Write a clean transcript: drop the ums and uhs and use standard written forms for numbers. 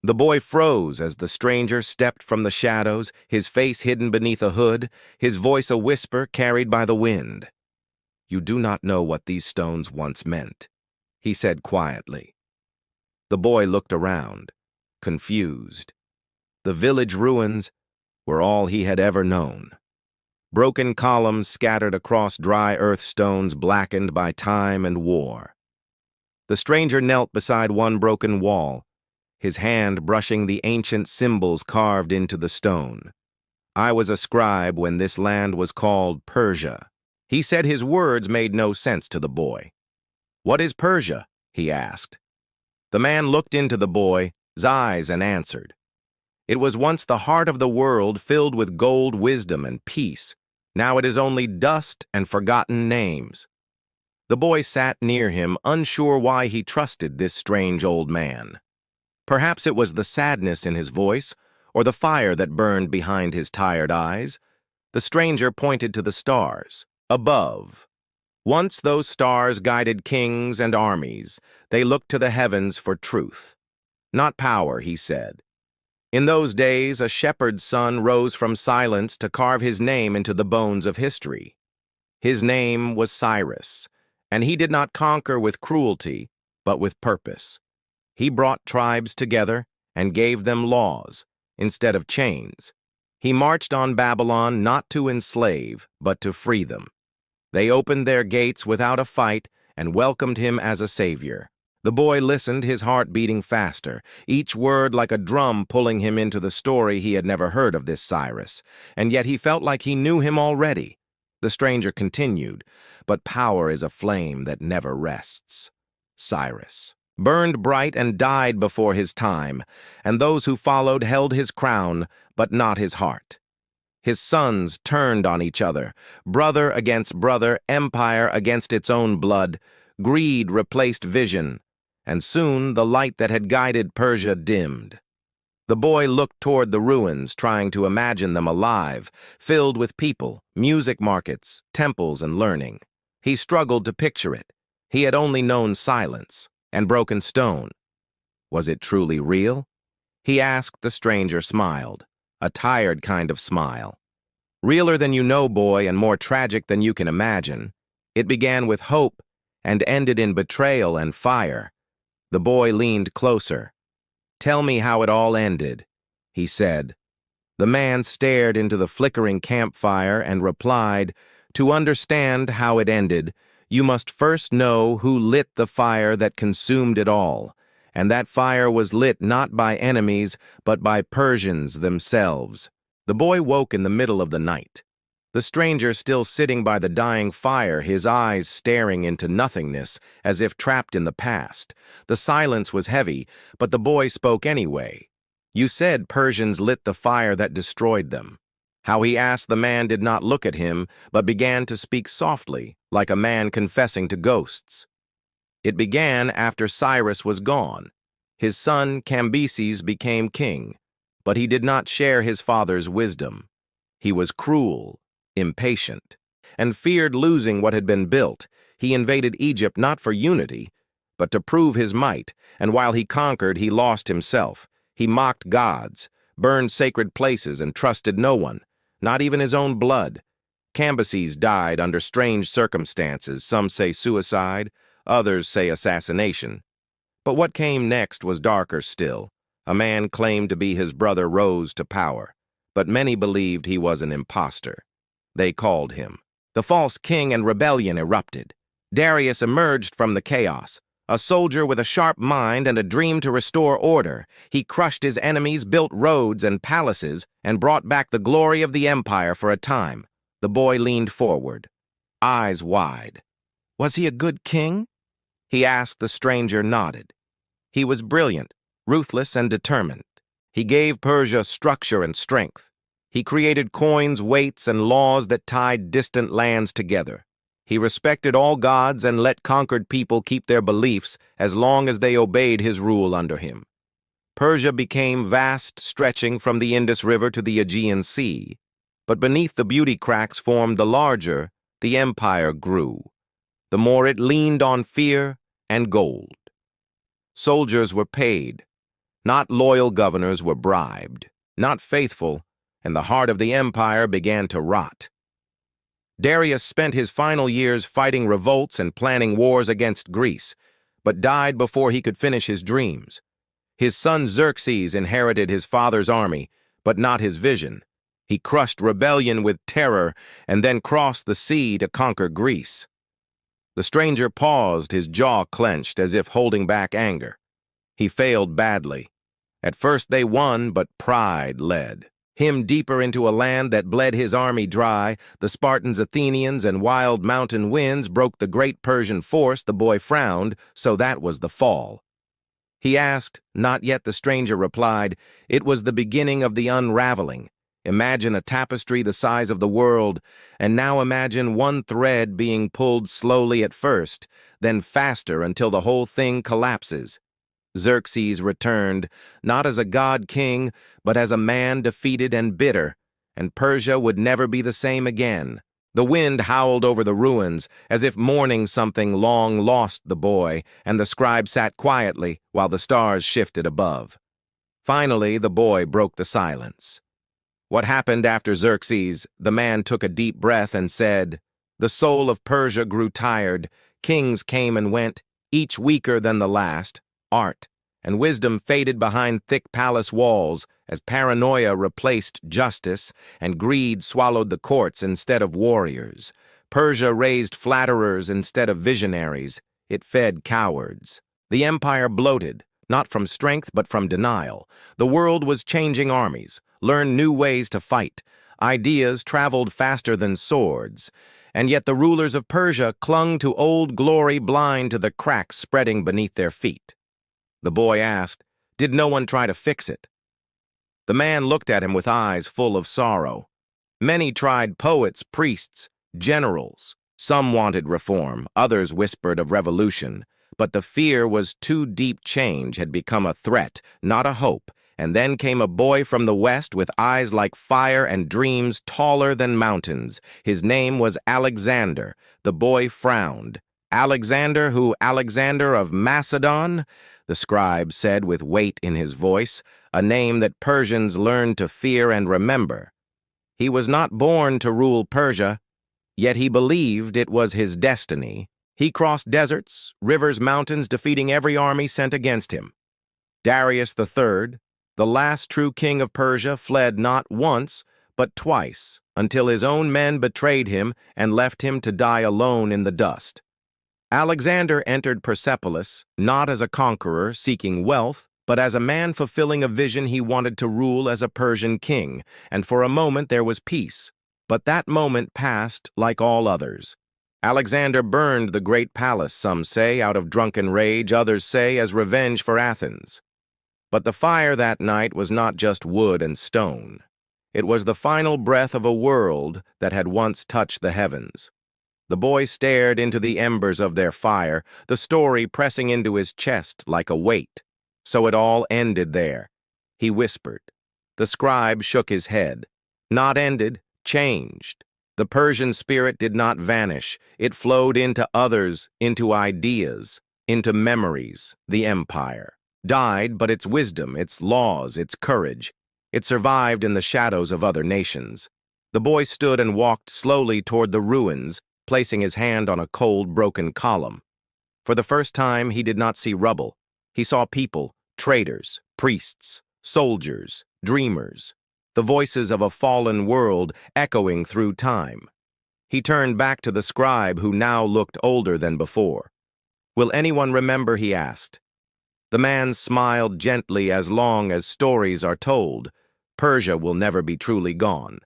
The boy froze as the stranger stepped from the shadows, his face hidden beneath a hood, his voice a whisper carried by the wind. "You do not know what these stones once meant," he said quietly. The boy looked around, confused. The village ruins were all he had ever known. Broken columns scattered across dry earth stones blackened by time and war. The stranger knelt beside one broken wall, his hand brushing the ancient symbols carved into the stone. "I was a scribe when this land was called Persia." He said his words made no sense to the boy. "What is Persia?" he asked. The man looked into the boy's eyes and answered. "It was once the heart of the world filled with gold, wisdom, and peace. Now it is only dust and forgotten names." The boy sat near him, unsure why he trusted this strange old man. Perhaps it was the sadness in his voice, or the fire that burned behind his tired eyes. The stranger pointed to the stars, above. Once those stars guided kings and armies. They looked to the heavens for truth. Not power, he said. In those days, a shepherd's son rose from silence to carve his name into the bones of history. His name was Cyrus, and he did not conquer with cruelty, but with purpose. He brought tribes together and gave them laws instead of chains. He marched on Babylon not to enslave, but to free them. They opened their gates without a fight and welcomed him as a savior. The boy listened, his heart beating faster, each word like a drum pulling him into the story. He had never heard of this Cyrus, and yet he felt like he knew him already. The stranger continued, "But power is a flame that never rests." Cyrus burned bright and died before his time, and those who followed held his crown, but not his heart. His sons turned on each other, brother against brother, empire against its own blood. Greed replaced vision, and soon the light that had guided Persia dimmed. The boy looked toward the ruins, trying to imagine them alive, filled with people, music markets, temples, and learning. He struggled to picture it. He had only known silence and broken stone. Was it truly real? He asked. The stranger smiled, a tired kind of smile. "Realer than you know, boy, and more tragic than you can imagine. It began with hope and ended in betrayal and fire." The boy leaned closer. "Tell me how it all ended," he said. The man stared into the flickering campfire and replied, "To understand how it ended, you must first know who lit the fire that consumed it all, and that fire was lit not by enemies, but by Persians themselves." The boy woke in the middle of the night. The stranger still sitting by the dying fire, his eyes staring into nothingness, as if trapped in the past. The silence was heavy, but the boy spoke anyway. "You said Persians lit the fire that destroyed them." How he asked the man did not look at him, but began to speak softly, like a man confessing to ghosts. "It began after Cyrus was gone. His son Cambyses became king, but he did not share his father's wisdom. He was cruel, impatient, and feared losing what had been built. He invaded Egypt not for unity, but to prove his might, and while he conquered, he lost himself. He mocked gods, burned sacred places, and trusted no one, not even his own blood. Cambyses died under strange circumstances. Some say suicide, others say assassination. But what came next was darker still. A man claimed to be his brother rose to power, but many believed he was an impostor. They called him the false king, and rebellion erupted. Darius emerged from the chaos, a soldier with a sharp mind and a dream to restore order. He crushed his enemies, built roads and palaces, and brought back the glory of the empire for a time. The boy leaned forward, eyes wide. "Was he a good king?" he asked. The stranger nodded. "He was brilliant, ruthless, and determined. He gave Persia structure and strength. He created coins, weights, and laws that tied distant lands together. He respected all gods and let conquered people keep their beliefs as long as they obeyed his rule under him. Persia became vast, stretching from the Indus River to the Aegean Sea. But beneath the beauty cracks formed the larger, the empire grew. The more it leaned on fear and gold. Soldiers were paid, Not loyal governors were bribed, not faithful, and the heart of the empire began to rot. Darius spent his final years fighting revolts and planning wars against Greece, but died before he could finish his dreams. His son Xerxes inherited his father's army, but not his vision. He crushed rebellion with terror and then crossed the sea to conquer Greece. The stranger paused, his jaw clenched as if holding back anger. He failed badly. At first they won, but pride led him deeper into a land that bled his army dry. The Spartans, Athenians, and wild mountain winds broke the great Persian force. The boy frowned, so that was the fall. He asked, not yet, the stranger replied. It was the beginning of the unraveling. Imagine a tapestry the size of the world, and now imagine one thread being pulled slowly at first, then faster until the whole thing collapses. Xerxes returned, not as a god-king, but as a man defeated and bitter, and Persia would never be the same again. The wind howled over the ruins, as if mourning something long lost. The boy and the scribe sat quietly while the stars shifted above. Finally, the boy broke the silence. What happened after Xerxes? The man took a deep breath and said, the soul of Persia grew tired. Kings came and went, each weaker than the last. Art and wisdom faded behind thick palace walls as paranoia replaced justice and greed swallowed the courts instead of warriors. Persia raised flatterers instead of visionaries. It fed cowards. The empire bloated, not from strength but from denial. The world was changing armies, learned new ways to fight. Ideas traveled faster than swords. And yet the rulers of Persia clung to old glory, blind to the cracks spreading beneath their feet. The boy asked, did no one try to fix it? The man looked at him with eyes full of sorrow. Many tried: poets, priests, generals. Some wanted reform, others whispered of revolution. But the fear was too deep. Change had become a threat, not a hope. And then came a boy from the west with eyes like fire and dreams taller than mountains. His name was Alexander. The boy frowned. Alexander who? Alexander of Macedon? The scribe said with weight in his voice, a name that Persians learned to fear and remember. He was not born to rule Persia, yet he believed it was his destiny. He crossed deserts, rivers, mountains, defeating every army sent against him. Darius the Third, the last true king of Persia, fled not once, but twice, until his own men betrayed him and left him to die alone in the dust. Alexander entered Persepolis, not as a conqueror seeking wealth, but as a man fulfilling a vision. He wanted to rule as a Persian king, and for a moment there was peace. But that moment passed like all others. Alexander burned the great palace, some say, out of drunken rage, others say as revenge for Athens. But the fire that night was not just wood and stone. It was the final breath of a world that had once touched the heavens. The boy stared into the embers of their fire, the story pressing into his chest like a weight. So it all ended there. He whispered. The scribe shook his head. Not ended, changed. The Persian spirit did not vanish. It flowed into others, into ideas, into memories. The empire died, but its wisdom, its laws, its courage, it survived in the shadows of other nations. The boy stood and walked slowly toward the ruins, placing his hand on a cold, broken column. For the first time, he did not see rubble. He saw people, traders, priests, soldiers, dreamers, the voices of a fallen world echoing through time. He turned back to the scribe, who now looked older than before. Will anyone remember? He asked. The man smiled gently. As long as stories are told, Persia will never be truly gone.